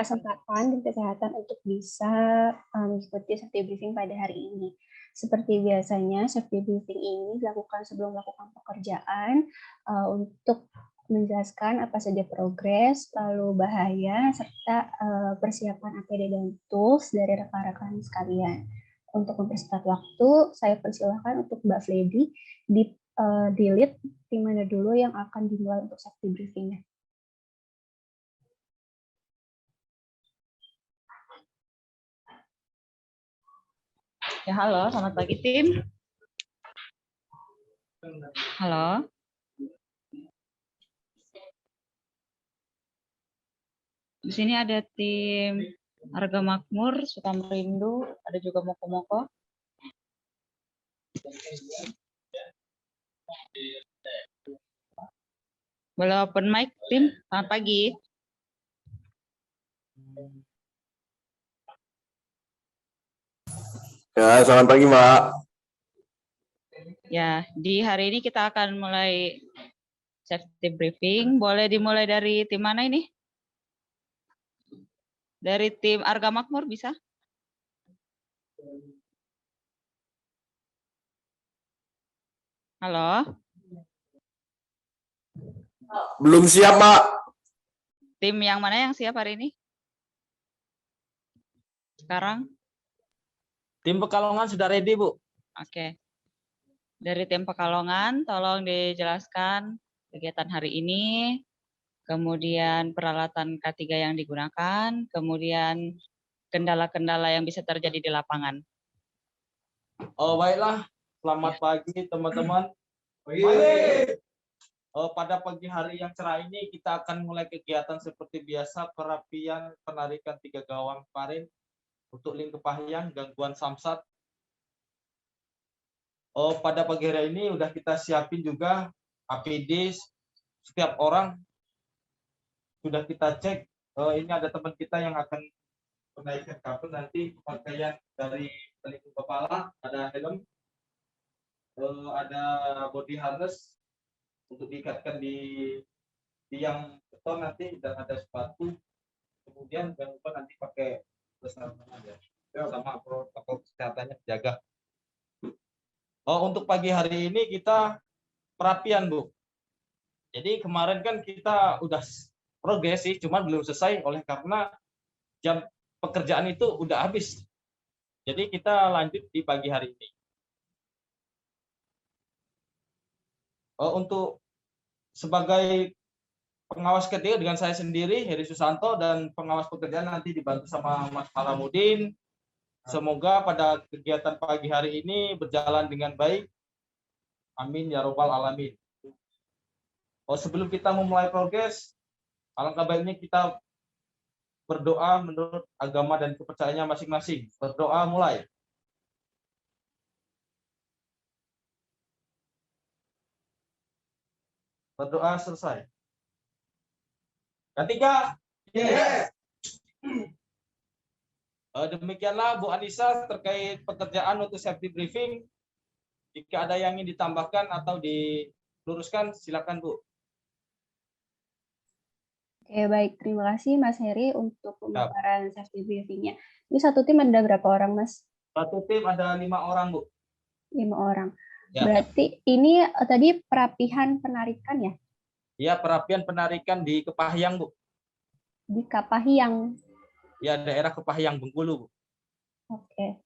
kesempatan dan kesehatan untuk bisa mengikuti safety briefing pada hari ini. Seperti biasanya, safety briefing ini dilakukan sebelum melakukan pekerjaan untuk menjelaskan apa saja progres, lalu bahaya, serta persiapan APD dan tools dari rekan-rekan sekalian. Untuk mempersingkat waktu, saya persilahkan untuk Mbak Feby di-lead tim mana dulu yang akan dimulai untuk safety briefing-nya. Ya, halo, selamat pagi tim. Halo. Di sini ada tim Harga Makmur, Sukamerindu, ada juga Moko-Moko. Boleh open mic tim, selamat pagi. Ya, selamat pagi, Mbak. Ya, di hari ini kita akan mulai safety briefing. Boleh dimulai dari tim mana ini? Dari tim Arga Makmur bisa? Halo? Belum siap, Mbak. Tim yang mana yang siap hari ini? Sekarang? Tim Pekalongan sudah ready, Bu. Oke. Dari tim Pekalongan, tolong dijelaskan kegiatan hari ini, kemudian peralatan K3 yang digunakan, kemudian kendala-kendala yang bisa terjadi di lapangan. Oh, baiklah. Selamat pagi, teman-teman. Pada pagi hari yang cerah ini, kita akan mulai kegiatan seperti biasa, perapian penarikan 3 gawang kemarin untuk link kepahyang, gangguan samsat. Pada pagi hari ini udah kita siapin juga APD setiap orang sudah kita cek. Ini ada teman kita yang akan menaikkan kabel nanti pakaian dari pelindung kepala, ada helm, ada body harness untuk diikatkan di tiang beton nanti, dan ada sepatu. Kemudian jangan lupa nanti pakai sarung ya, sama protokol kesehatannya dijaga. Untuk pagi hari ini kita perapian, Bu. Jadi kemarin kan kita udah progres sih, cuma belum selesai oleh karena jam pekerjaan itu udah habis. Jadi kita lanjut di pagi hari ini. Untuk sebagai pengawas ketiga dengan saya sendiri, Heri Susanto, dan pengawas pekerjaan nanti dibantu sama Mas Alamudin. Semoga pada kegiatan pagi hari ini berjalan dengan baik. Amin ya robbal alamin. Sebelum kita memulai progres, alangkah baiknya kita berdoa menurut agama dan kepercayaannya masing-masing. Berdoa mulai. Berdoa selesai. Ketiga. Yes. Demikianlah Bu Anissa terkait pekerjaan untuk safety briefing. Jika ada yang ingin ditambahkan atau diluruskan, silakan Bu. Oke, baik. Terima kasih Mas Heri untuk pemaparan safety briefing-nya. Ini satu tim ada berapa orang, Mas? Satu tim ada 5 orang, Bu. 5 orang. Ya. Berarti ini tadi perapihan penarikan ya? Iya, perapian penarikan di Kepahyang, Bu. Di Kepahyang. Ya, daerah Kepahyang, Bengkulu, Bu. Oke.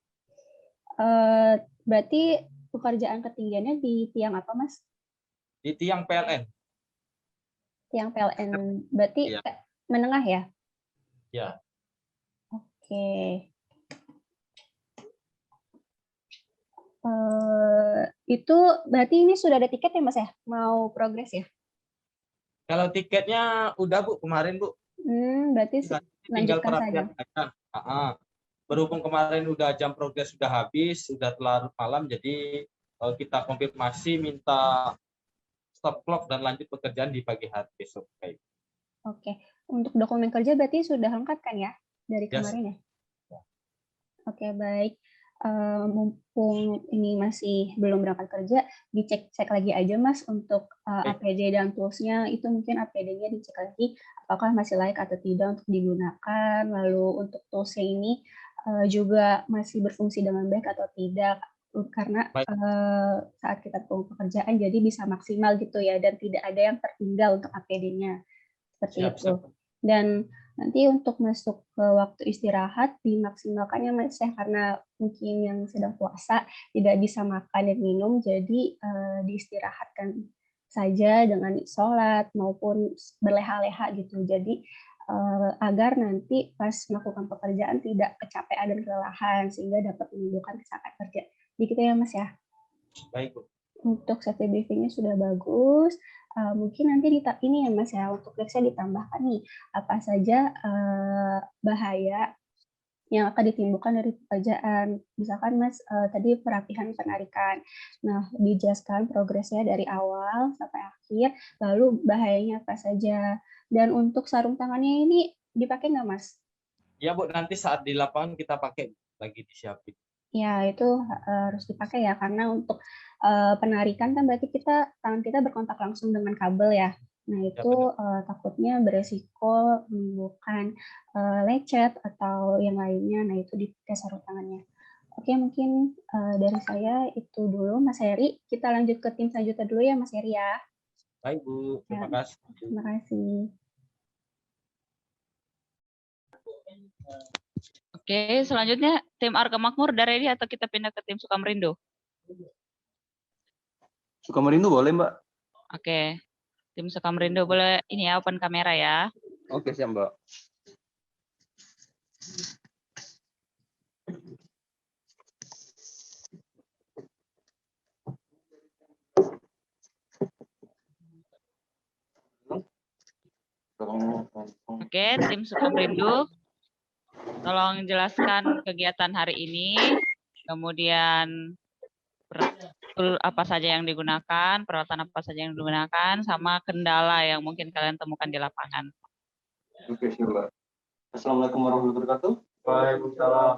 Berarti pekerjaan ketinggiannya di tiang apa, Mas? Di tiang PLN. Tiang PLN. Berarti ya. Menengah ya? Ya. Oke. Itu berarti ini sudah ada tiket ya, Mas ya? Mau progres ya? Kalau tiketnya udah, Bu, kemarin, Bu. Berarti tinggal lanjutkan saja. Berhubung kemarin udah jam progres sudah habis, sudah larut malam, jadi kita konfirmasi minta stop clock dan lanjut pekerjaan di pagi hari besok. Oke. Untuk dokumen kerja berarti sudah lengkap kan ya dari kemarin ya? Oke, baik. Mumpung ini masih belum berangkat kerja, dicek lagi aja Mas untuk APD dan tools-nya. Itu mungkin APD-nya dicek lagi apakah masih layak atau tidak untuk digunakan, lalu untuk toolsnya ini juga masih berfungsi dengan baik atau tidak, karena Baik. saat kita pekerjaan jadi bisa maksimal gitu ya, dan tidak ada yang tertinggal untuk APD-nya, seperti Siap, itu. siap. Dan nanti untuk masuk ke waktu istirahat dimaksimalkannya Mas ya, karena mungkin yang sedang puasa tidak bisa makan dan minum, jadi diistirahatkan saja dengan sholat maupun berleha-leha gitu. Jadi agar nanti pas melakukan pekerjaan tidak kecapean dan kelelahan sehingga dapat menimbulkan kecelakaan kerja. Begitu ya Mas ya. Baik, Bu. Untuk safety briefing-nya sudah bagus. Mungkin nanti ini ya Mas ya, untuk next-nya ditambahkan nih apa saja bahaya yang akan ditimbulkan dari pekerjaan. Misalkan Mas tadi perapihan penarikan. Nah, dijelaskan progresnya dari awal sampai akhir, lalu bahayanya apa saja. Dan untuk sarung tangannya ini dipakai nggak Mas? Ya, Bu, nanti saat di lapangan kita pakai lagi disiapin. Ya, itu harus dipakai ya, karena untuk penarikan kan berarti tangan kita berkontak langsung dengan kabel ya. Nah, itu takutnya beresiko menimbulkan lecet atau yang lainnya. Nah, itu dipakai sarung tangannya. Oke, mungkin dari saya itu dulu, Mas Heri. Kita lanjut ke tim selanjutnya dulu ya, Mas Heri ya. Baik, Bu. Terima kasih. Terima kasih. Oke, selanjutnya tim Arka Makmur udah ready atau kita pindah ke tim Sukamerindo? Sukamerindo boleh, Mbak? Oke, tim Sukamerindo boleh ini ya, open kamera ya. Oke, siap, Mbak. Oke, tim Sukamerindo, tolong jelaskan kegiatan hari ini, kemudian tool apa saja yang digunakan, peralatan apa saja yang digunakan, sama kendala yang mungkin kalian temukan di lapangan. Oke, siap, Mbak. Assalamualaikum warahmatullahi wabarakatuh. Waalaikumsalam.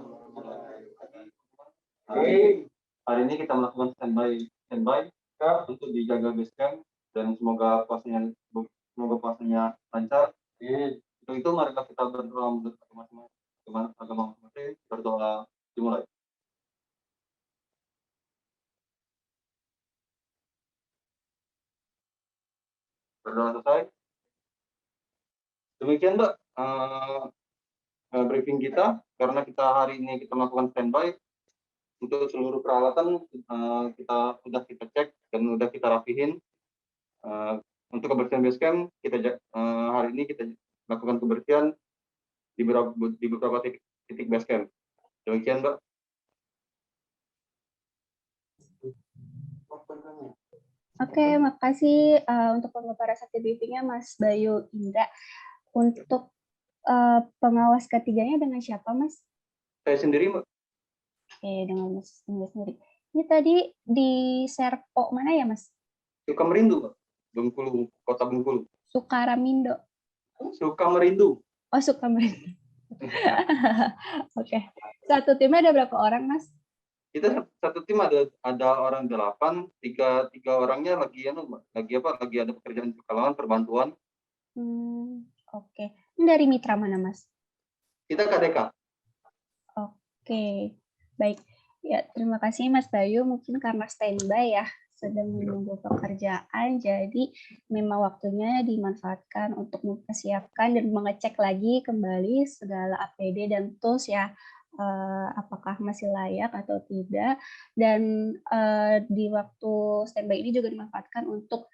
Hari ini kita melakukan standby untuk dijaga base camp dan semoga puasanya lancar. Untuk itu mari kita berdoa menurut agama masing-masing. Berdoa dimulai. Berdoa selesai. Demikian Mbak briefing kita, karena kita hari ini kita melakukan standby untuk seluruh peralatan kita sudah kita cek dan sudah kita rapihin. Untuk kebersihan base camp kita hari ini kita lakukan kebersihan di beberapa titik base camp. Demikian Mbak. Oke, makasih untuk pemaparan safety briefing-nya Mas Bayu Indra. Untuk pengawas ketiganya dengan siapa, Mas? Saya sendiri, Mbak. Oke, dengan Mas Indra sendiri. Ini tadi di Serpo mana ya, Mas? Sukamerindu, Mbak. Bengkulu, Kota Bengkulu. Sukaramindo. Sukamerindu. Oh, Sukamerindu. Oke. Satu timnya ada berapa orang, Mas? Kita satu tim ada orang 8, tiga orangnya lagi ada pekerjaan sukarelawan perbantuan. Oke. Ini dari mitra mana, Mas? Kita KDK. Oke. Baik. Ya, terima kasih Mas Bayu. Mungkin karena standby ya, sedang menunggu pekerjaan, jadi memang waktunya dimanfaatkan untuk mempersiapkan dan mengecek lagi kembali segala APD dan tools ya, apakah masih layak atau tidak. Dan di waktu standby ini juga dimanfaatkan untuk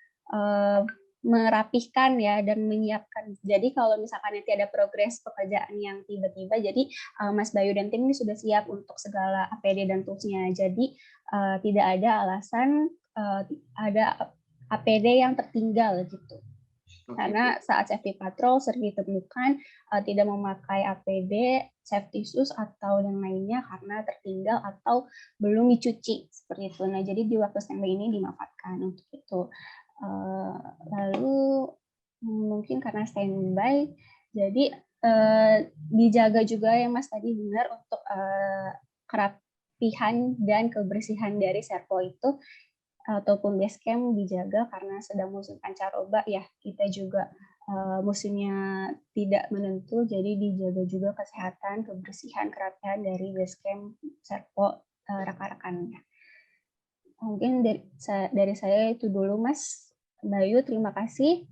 merapihkan ya dan menyiapkan. Jadi kalau misalkan nanti ada progres pekerjaan yang tiba-tiba, jadi Mas Bayu dan tim ini sudah siap untuk segala APD dan tools-nya. Jadi tidak ada alasan ada APD yang tertinggal gitu. Karena saat safety patrol sering ditemukan tidak memakai APD, safety shoes atau yang lainnya karena tertinggal atau belum dicuci seperti itu. Nah, jadi di waktu standby ini dimanfaatkan untuk itu. Lalu mungkin karena standby, jadi dijaga juga ya Mas tadi benar untuk kerapihan dan kebersihan dari servo itu ataupun base camp dijaga karena sedang musim pancaroba ya, kita juga musimnya tidak menentu, jadi dijaga juga kesehatan, kebersihan, kerapihan dari basecamp Serpo rekan-rekannya. Mungkin dari saya itu dulu, Mas Bayu. Terima kasih.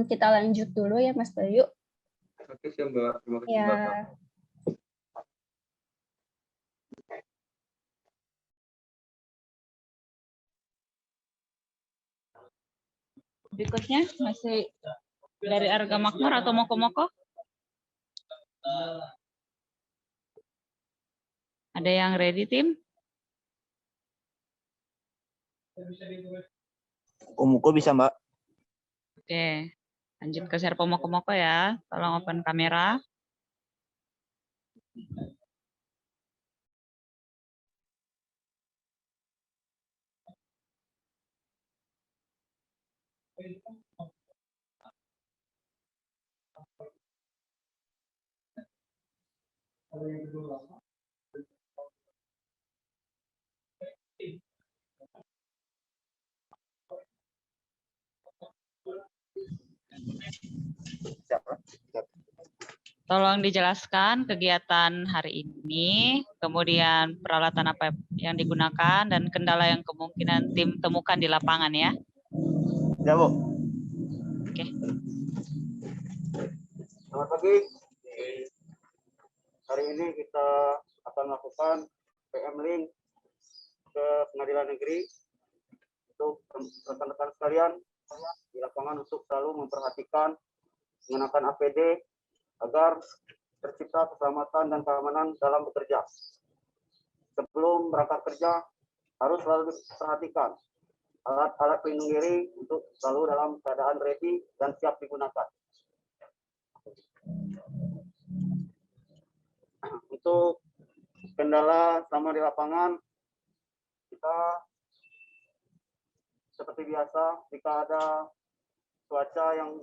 Kita lanjut dulu ya, Mas Bayu. Oke, siap, Mbak. Terima kasih, Ya. Mbak. Berikutnya masih dari Arga Makmur atau Moko-Moko? Ada yang ready, tim? Moko bisa, Mbak. Oke, lanjut ke Serpo Moko-Moko ya. Tolong open kamera. Tolong dijelaskan kegiatan hari ini, kemudian peralatan apa yang digunakan, dan kendala yang kemungkinan tim temukan di lapangan ya. Ya, Bu. Oke. Selamat pagi. Hari ini kita akan melakukan PM Link ke Pengadilan Negeri untuk rekan-rekan sekalian di lapangan untuk selalu memperhatikan mengenakan APD agar tercipta keselamatan dan keamanan dalam bekerja. Sebelum berangkat kerja harus selalu diperhatikan alat-alat pelindung diri untuk selalu dalam keadaan ready dan siap digunakan. Untuk kendala selama di lapangan, kita seperti biasa jika ada cuaca yang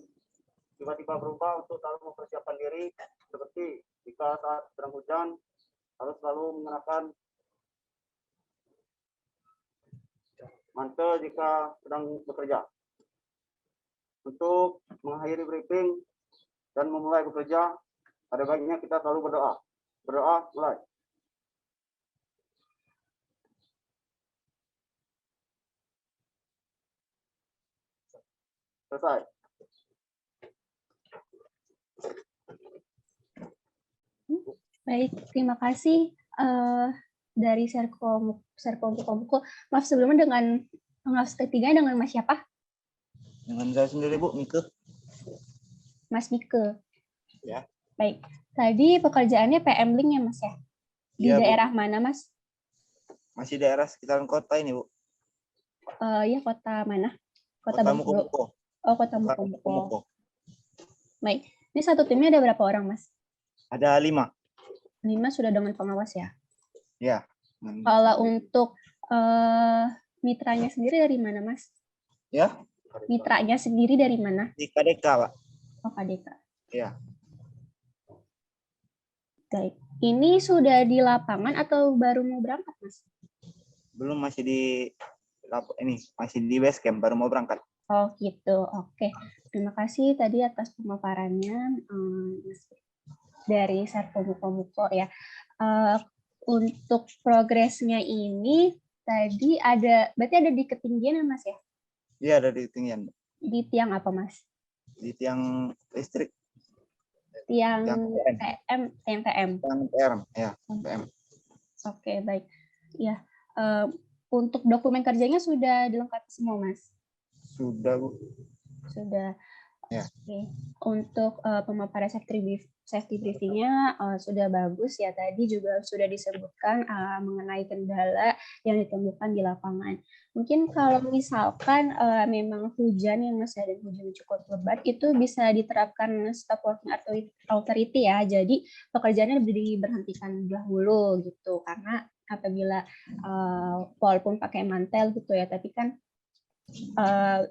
tiba-tiba berubah untuk selalu mempersiapkan diri, seperti jika saat sedang hujan harus selalu mengenakan mantel jika sedang bekerja. Untuk mengakhiri briefing dan memulai bekerja, ada baiknya kita selalu berdoa. Berdoa, mulai. Selesai. Baik, terima kasih dari Serpo Moko. Maaf sebelumnya dengan pengawas ketiga dengan Mas siapa? Dengan saya sendiri, Bu, Mike. Mas Mike. Ya. Baik. Tadi pekerjaannya PM Link ya, Mas ya? Di Iya, Bu. daerah mana, Mas? Masih daerah sekitaran kota ini, Bu. Ya, kota mana? Kota Bengkulu. Moko-Moko. Oh, kota Moko-Moko. Baik. Ini satu timnya ada berapa orang, Mas? Ada 5. 5 sudah dengan pengawas ya? Ya. Kalau untuk mitranya sendiri dari mana, Mas? Ya. Mitranya sendiri dari mana? Di KDK, Pak. Oh, KDK. Ya. Baik. Ini sudah di lapangan atau baru mau berangkat, Mas? Belum, masih di base camp, baru mau berangkat. Oh, gitu. Oke. Terima kasih tadi atas pemaparannya dari Serpo Moko-Moko ya. Untuk progresnya ini tadi berarti ada di ketinggian ya, Mas ya? Iya, ada di ketinggian. Di tiang apa, Mas? Di tiang listrik. Tiang TM. TM. Tiang TM, ya. TM. Oke, baik. Ya, untuk dokumen kerjanya sudah dilengkapi semua, Mas? Sudah, Bu. Sudah. Ya. Oke. Untuk pemaparan safety briefingnya sudah bagus ya. Tadi juga sudah disebutkan mengenai kendala yang ditemukan di lapangan. Mungkin kalau misalkan memang hujan yang masih ada hujan cukup lebat, itu bisa diterapkan stop working authority ya. Jadi pekerjaannya diberhentikan dahulu gitu. Karena apabila walaupun pakai mantel gitu ya, tapi kan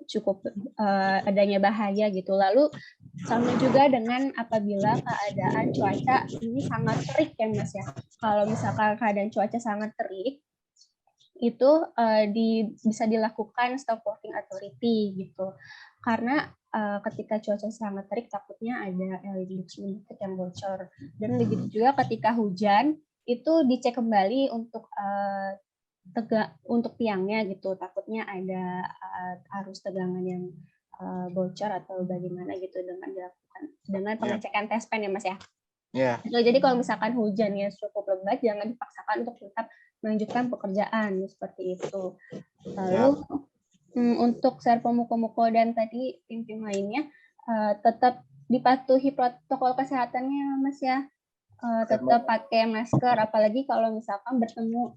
cukup adanya bahaya gitu. Lalu sama juga dengan apabila keadaan cuaca ini sangat terik ya, Mas ya. Kalau misalkan keadaan cuaca sangat terik, itu bisa dilakukan stop working authority gitu. Karena ketika cuaca sangat terik takutnya ada LED listrik yang bocor. Dan begitu juga ketika hujan itu dicek kembali untuk untuk tiangnya gitu, takutnya ada arus tegangan yang bocor atau bagaimana gitu dengan dilakukan dengan pengecekan test pan ya Mas ya. Ya. Jadi kalau misalkan hujannya cukup lebat, jangan dipaksakan untuk tetap melanjutkan pekerjaan seperti itu. Lalu untuk servo muko-muko dan tadi tim-tim lainnya tetap dipatuhi protokol kesehatannya Mas ya. Tetap pakai masker, apalagi kalau misalkan bertemu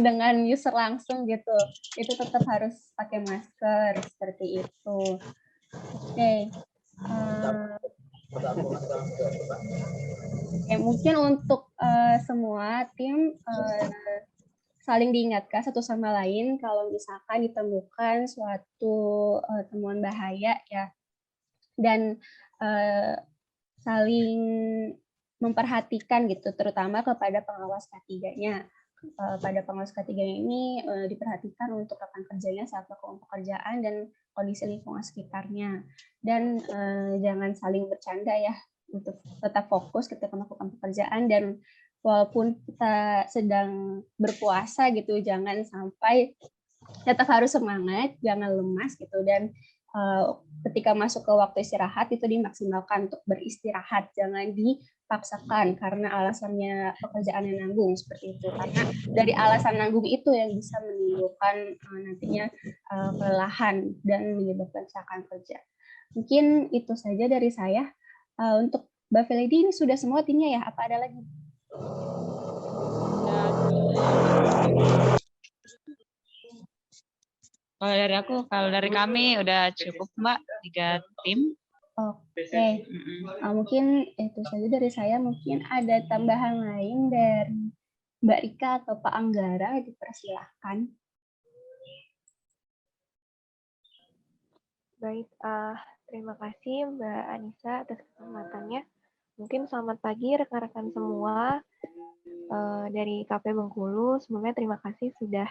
dengan user langsung gitu, itu tetap harus pakai masker seperti itu. Oke. Mungkin untuk semua tim saling diingatkan satu sama lain kalau misalkan ditemukan suatu temuan bahaya ya, dan saling memperhatikan gitu, terutama kepada pengawas K3-nya. Pada pengawas K3-nya ini diperhatikan untuk rekan kerjanya saat melakukan pekerjaan dan kondisi lingkungan sekitarnya. Dan jangan saling bercanda ya, untuk tetap fokus ketika melakukan pekerjaan, dan walaupun kita sedang berpuasa gitu, jangan sampai tetap harus semangat, jangan lemas gitu, dan ketika masuk ke waktu istirahat itu dimaksimalkan untuk beristirahat, jangan dipaksakan karena alasannya pekerjaannya nanggung seperti itu, karena dari alasan nanggung itu yang bisa menimbulkan nantinya kelelahan dan menyebabkan kecelakaan kerja. Mungkin itu saja dari saya. Untuk Mbak Feledy ini sudah semua timnya ya? Apa ada lagi? Kalau dari kami udah cukup Mbak, 3 tim. Oke. Mungkin itu saja dari saya. Mungkin ada tambahan lain dari Mbak Rika atau Pak Anggara, dipersilahkan. Baik, terima kasih Mbak Anissa atas kesempatannya. Mungkin selamat pagi rekan-rekan semua dari KP Bengkulu. Sebelumnya terima kasih sudah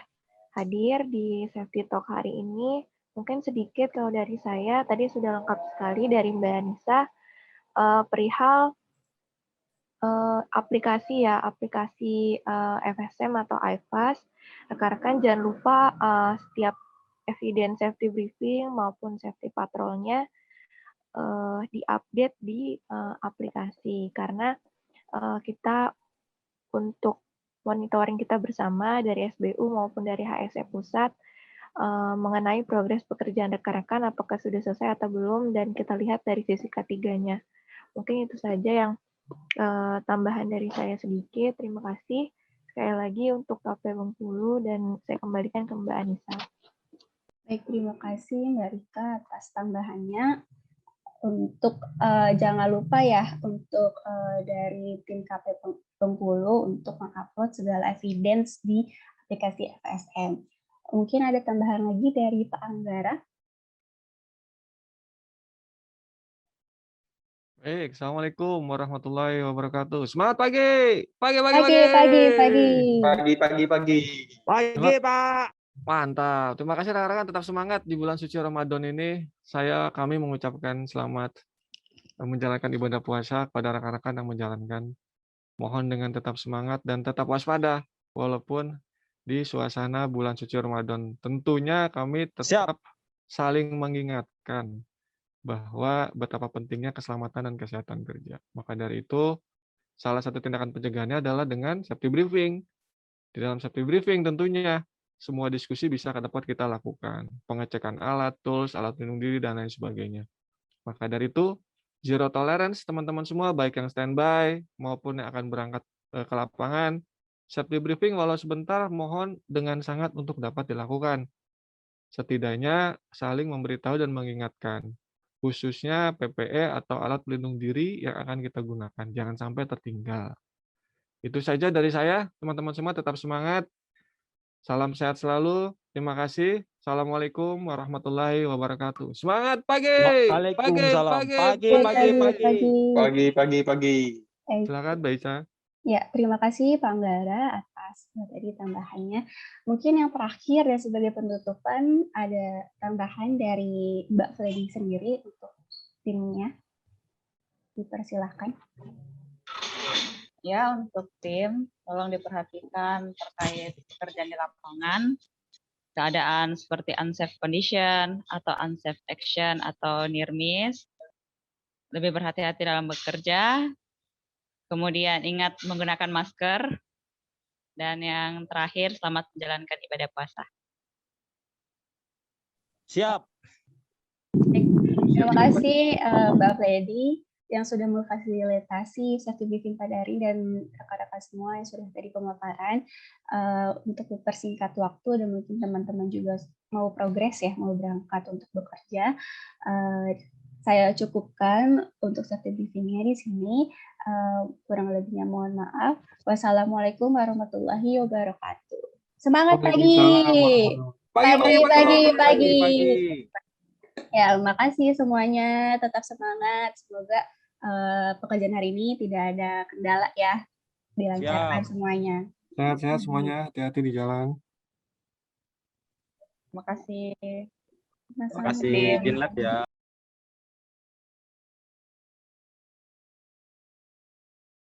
hadir di Safety Talk hari ini. Mungkin sedikit kalau dari saya, tadi sudah lengkap sekali dari Mbak Anissa, perihal aplikasi FSM atau iFast. Rekan-rekan jangan lupa setiap evidence safety briefing maupun safety patrolnya diupdate di aplikasi, karena kita untuk monitoring kita bersama dari SBU maupun dari HSE Pusat mengenai progres pekerjaan rekan-rekan apakah sudah selesai atau belum, dan kita lihat dari sisi K3-nya. Mungkin itu saja yang tambahan dari saya sedikit. Terima kasih sekali lagi untuk KP Bengkulu, dan saya kembalikan ke Mbak Anissa. Baik, terima kasih Mbak Rika atas tambahannya. Untuk jangan lupa ya, untuk dari tim KP Bengkulu untuk mengupload segala evidence di aplikasi FSM. Mungkin ada tambahan lagi dari Pak Anggara. Baik, Assalamualaikum warahmatullahi wabarakatuh. Semangat pagi. Pagi, Pak. Mantap. Terima kasih rekan-rekan, tetap semangat di bulan suci Ramadan ini. Kami mengucapkan selamat menjalankan ibadah puasa kepada rekan-rekan yang menjalankan. Mohon dengan tetap semangat dan tetap waspada walaupun di suasana bulan suci Ramadan. Tentunya kami tetap saling mengingatkan bahwa betapa pentingnya keselamatan dan kesehatan kerja. Maka dari itu, salah satu tindakan pencegahannya adalah dengan safety briefing. Di dalam safety briefing tentunya semua diskusi bisa dapat kita lakukan. Pengecekan alat, tools, alat pelindung diri, dan lain sebagainya. Maka dari itu, zero tolerance teman-teman semua, baik yang standby maupun yang akan berangkat ke lapangan. Safety briefing walau sebentar, mohon dengan sangat untuk dapat dilakukan. Setidaknya saling memberitahu dan mengingatkan, khususnya PPE atau alat pelindung diri yang akan kita gunakan. Jangan sampai tertinggal. Itu saja dari saya, teman-teman semua tetap semangat. Salam sehat selalu. Terima kasih. Assalamualaikum warahmatullahi wabarakatuh. Semangat pagi. Waalaikumsalam. Pagi. Pagi. Silakan, Mbak Ica. Ya, terima kasih Pak Anggara atas materi tambahannya. Mungkin yang terakhir dan sebagai penutupan ada tambahan dari Mbak Freddy sendiri untuk timnya. Dipersilahkan. Ya, untuk tim, tolong diperhatikan terkait pekerjaan di lapangan, keadaan seperti unsafe condition, atau unsafe action, atau near miss. Lebih berhati-hati dalam bekerja, kemudian ingat menggunakan masker, dan yang terakhir, selamat menjalankan ibadah puasa. Siap. Terima kasih Mbak Freddy yang sudah memfasilitasi safety briefing pada hari dan rekan-rekan semua yang sudah tadi pemaparan untuk mempersingkat waktu dan mungkin teman-teman juga mau progres ya, mau berangkat untuk bekerja. Saya cukupkan untuk safety briefingnya di sini. Kurang lebihnya mohon maaf. Wassalamualaikum warahmatullahi wabarakatuh. Semangat pagi. Pagi. Ya, makasih semuanya. Tetap semangat. Semoga pekerjaan hari ini tidak ada kendala ya. Dilancarkan semuanya. Sehat-sehat semuanya, hati-hati di jalan. Terima kasih. Terima Terima kasih, Dinlat ya.